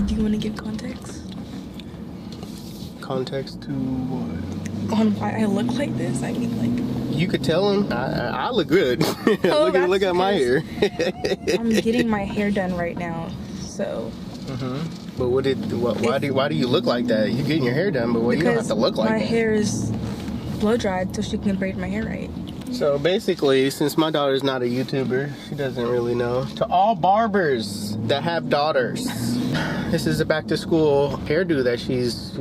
Do you want to give context? Context to what? On why I look like this? I mean, like... You could tell him I look good. Oh, look at my hair. I'm getting my hair done right now, so... But why do you look like that? You're getting your hair done, but you don't have to look like that. My hair is blow dried so she can braid my hair right. So basically, since my daughter's not a YouTuber, she doesn't really know. To all barbers that have daughters, this is a back to school hairdo that she's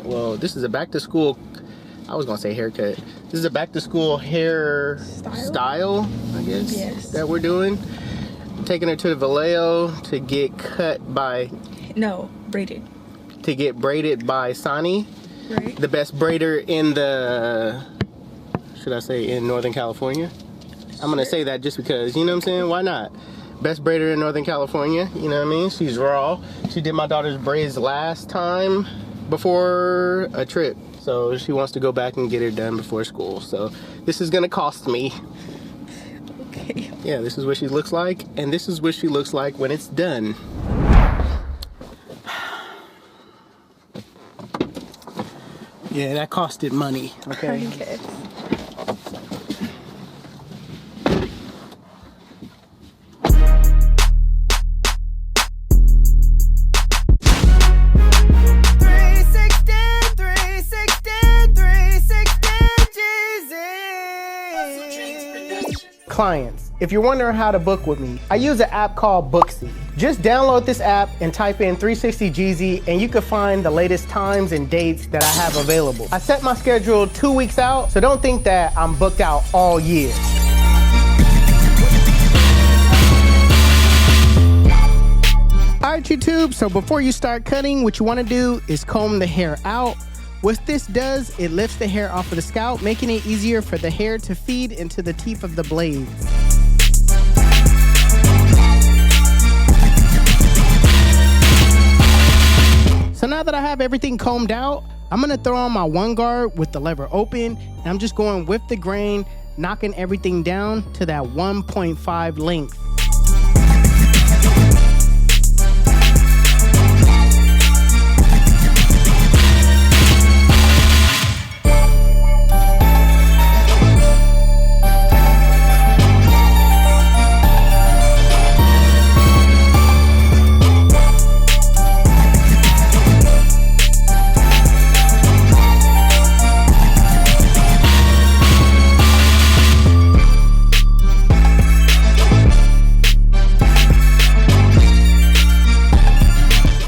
well, this is a back to school, I was gonna say haircut. This is a back to school hair style, I guess, yes, that we're doing. I'm taking her to the Vallejo to get cut by... No, braided. To get braided by Sani. Right. The best braider in the... Should I say in Northern California? I'm gonna say that just because, you know what I'm saying? Why not? Best braider in Northern California, you know what I mean? She's raw. She did my daughter's braids last time before a trip. So she wants to go back and get her done before school. So this is gonna cost me. Okay. Yeah, this is what she looks like, and this is what she looks like when it's done. Yeah, that costed money, okay? Okay. Clients, if you're wondering how to book with me, I use an app called Booksy. Just download this app and type in 360GZ and you can find the latest times and dates that I have available. I set my schedule 2 weeks out, so don't think that I'm booked out all year. Alright YouTube, so before you start cutting, what you want to do is comb the hair out. What this does, it lifts the hair off of the scalp, making it easier for the hair to feed into the teeth of the blades. So now that I have everything combed out, I'm gonna throw on my one guard with the lever open, and I'm just going with the grain, knocking everything down to that 1.5 length.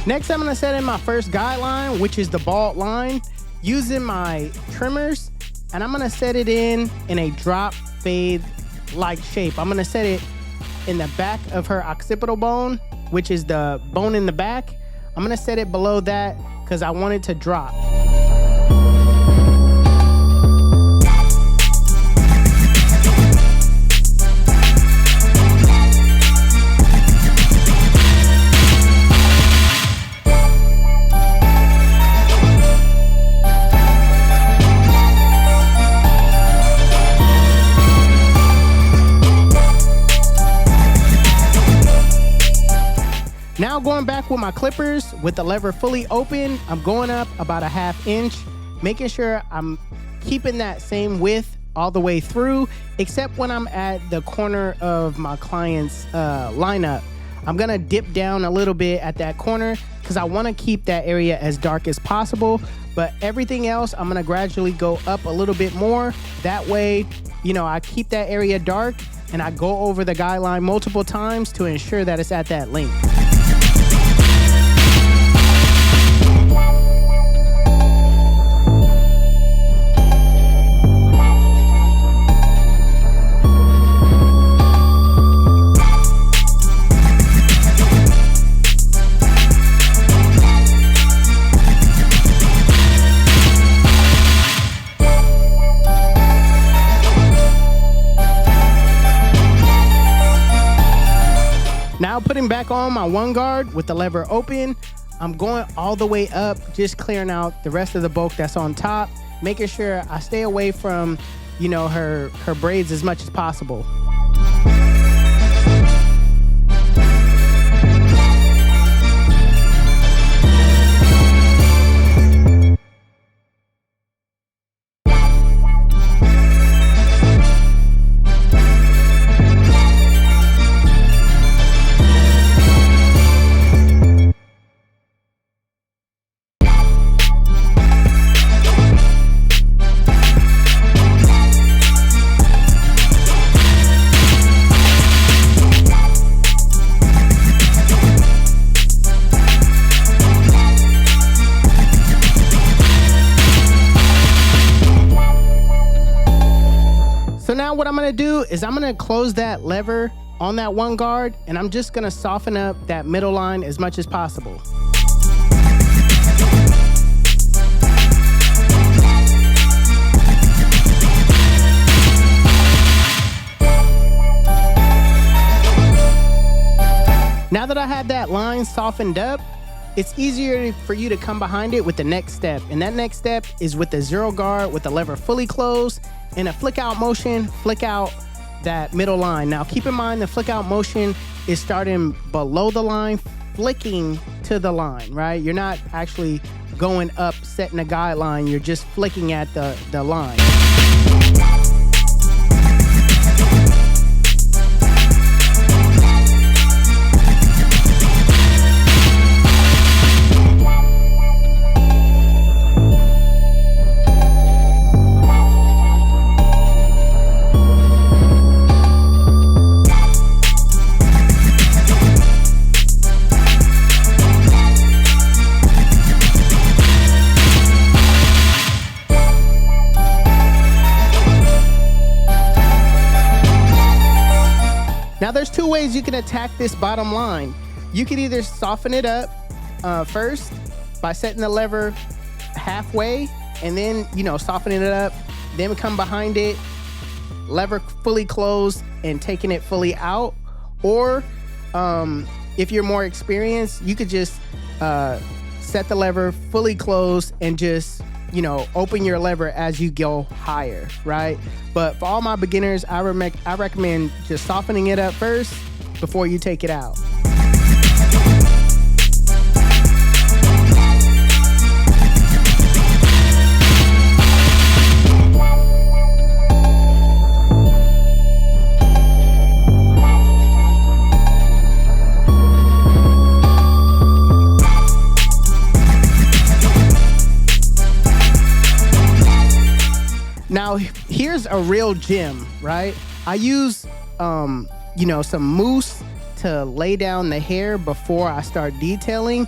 Next, I'm gonna set in my first guideline, which is the bald line, using my trimmers, and I'm gonna set it in a drop fade like shape. I'm gonna set it in the back of her occipital bone, which is the bone in the back. I'm gonna set it below that because I want it to drop. Now going back with my clippers with the lever fully open, I'm going up about a ½ inch, making sure I'm keeping that same width all the way through, except when I'm at the corner of my client's lineup. I'm gonna dip down a little bit at that corner because I wanna keep that area as dark as possible, but everything else, I'm gonna gradually go up a little bit more. That way, you know, I keep that area dark and I go over the guideline multiple times to ensure that it's at that length. Now putting back on my one guard with the lever open, I'm going all the way up, just clearing out the rest of the bulk that's on top, making sure I stay away from, you know, her braids as much as possible. what I'm gonna do is I'm gonna close that lever on that one guard, and I'm just gonna soften up that middle line as much as possible. Now that I have that line softened up, it's easier for you to come behind it with the next step. And that next step is with the 0 guard with the lever fully closed and a flick out motion, flick out that middle line. Now keep in mind the flick out motion is starting below the line, flicking to the line, right? You're not actually going up, setting a guideline. You're just flicking at the line. Now there's 2 ways you can attack this bottom line. You can either soften it up first by setting the lever halfway and then, softening it up, then come behind it, lever fully closed and taking it fully out. Or if you're more experienced, you could just set the lever fully closed and just open your lever as you go higher, right? But for all my beginners, I recommend just softening it up first before you take it out. Now, here's a real gem, right? I use, some mousse to lay down the hair before I start detailing.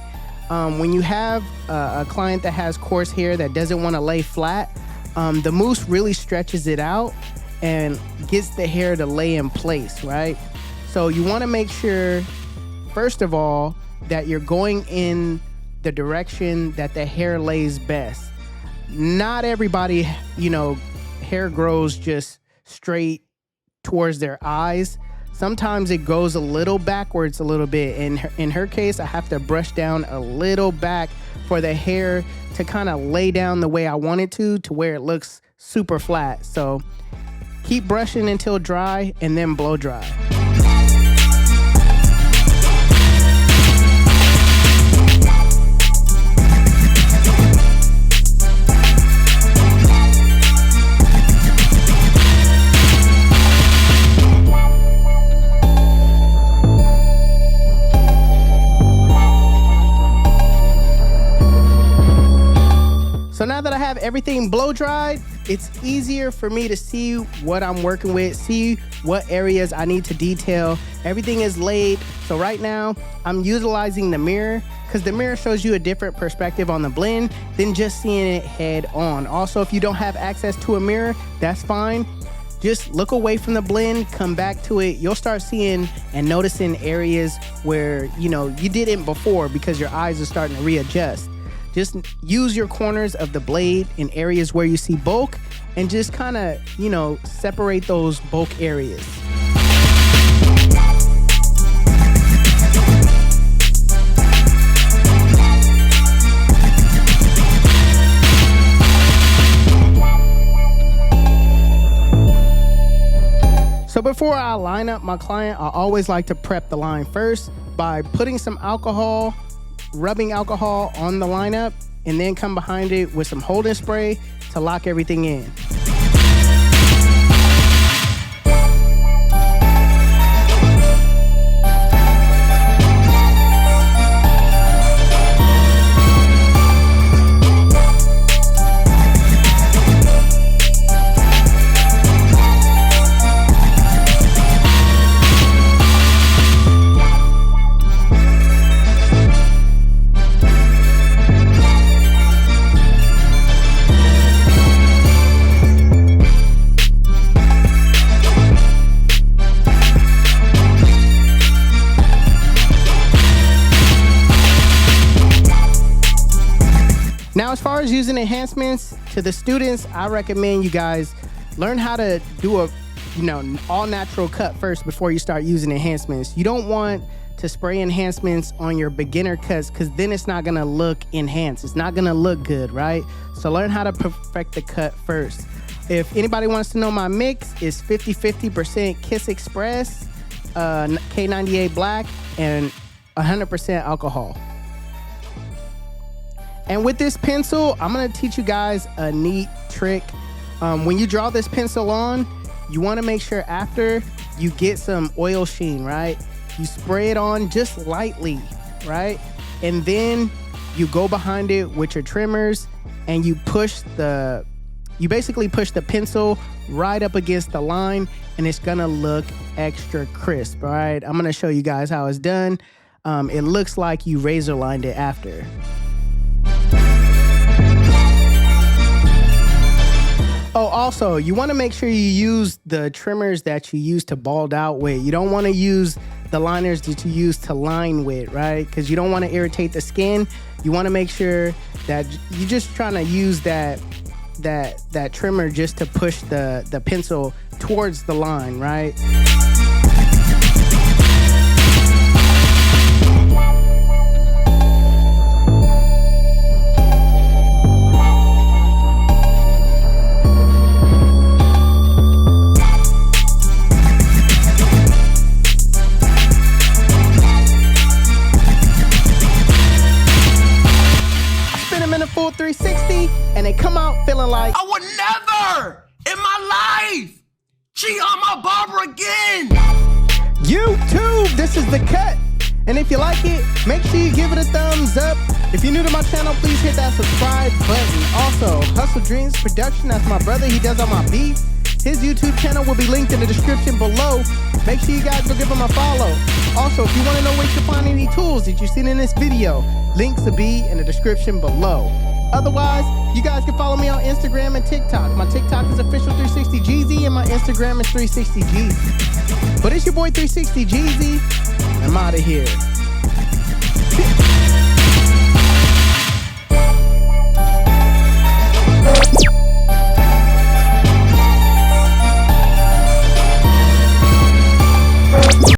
When you have a client that has coarse hair that doesn't want to lay flat, the mousse really stretches it out and gets the hair to lay in place, right? So you want to make sure, first of all, that you're going in the direction that the hair lays best. Not everybody, hair grows just straight towards their eyes. Sometimes it goes a little backwards a little bit. In her case, I have to brush down a little back for the hair to kind of lay down the way I want it to where it looks super flat. So keep brushing until dry and then blow dry. So now that I have everything blow dried, it's easier for me to see what I'm working with, see what areas I need to detail. Everything is laid. So right now I'm utilizing the mirror because the mirror shows you a different perspective on the blend than just seeing it head on. Also, if you don't have access to a mirror, that's fine. Just look away from the blend, come back to it. You'll start seeing and noticing areas where, you didn't before because your eyes are starting to readjust. Just use your corners of the blade in areas where you see bulk and just kind of, separate those bulk areas. So before I line up my client, I always like to prep the line first by putting some alcohol, rubbing alcohol on the lineup, and then come behind it with some holding spray to lock everything in. Now, as far as using enhancements, to the students, I recommend you guys learn how to do a all natural cut first before you start using enhancements. You don't want to spray enhancements on your beginner cuts because then it's not gonna look enhanced. It's not gonna look good, right? So learn how to perfect the cut first. If anybody wants to know my mix, it's 50-50% Kiss Express, K98 Black, and 100% alcohol. And with this pencil, I'm gonna teach you guys a neat trick. When you draw this pencil on, you wanna make sure after you get some oil sheen, right? You spray it on just lightly, right? And then you go behind it with your trimmers and you basically push the pencil right up against the line and it's gonna look extra crisp, all right? I'm gonna show you guys how it's done. It looks like you razor lined it after. Oh, also, you wanna make sure you use the trimmers that you use to bald out with. You don't wanna use the liners that you use to line with, right? Because you don't wanna irritate the skin. You wanna make sure that you're just trying to use that trimmer just to push the pencil towards the line, right? Full 360 and they come out feeling like I would never in my life cheat on my barber again. YouTube, this is the cut. And if you like it, make sure you give it a thumbs up. If you're new to my channel, please hit that subscribe button. Also, Hustle Dreams Production, that's my brother, he does all my beats. His YouTube channel will be linked in the description below. Make sure you guys go give him a follow. Also, if you want to know where you can find any tools that you've seen in this video, links will be in the description below. Otherwise, you guys can follow me on Instagram and TikTok. My TikTok is official360Jeezy and my Instagram is 360Jeezy. But it's your boy 360Jeezy. I'm out of here.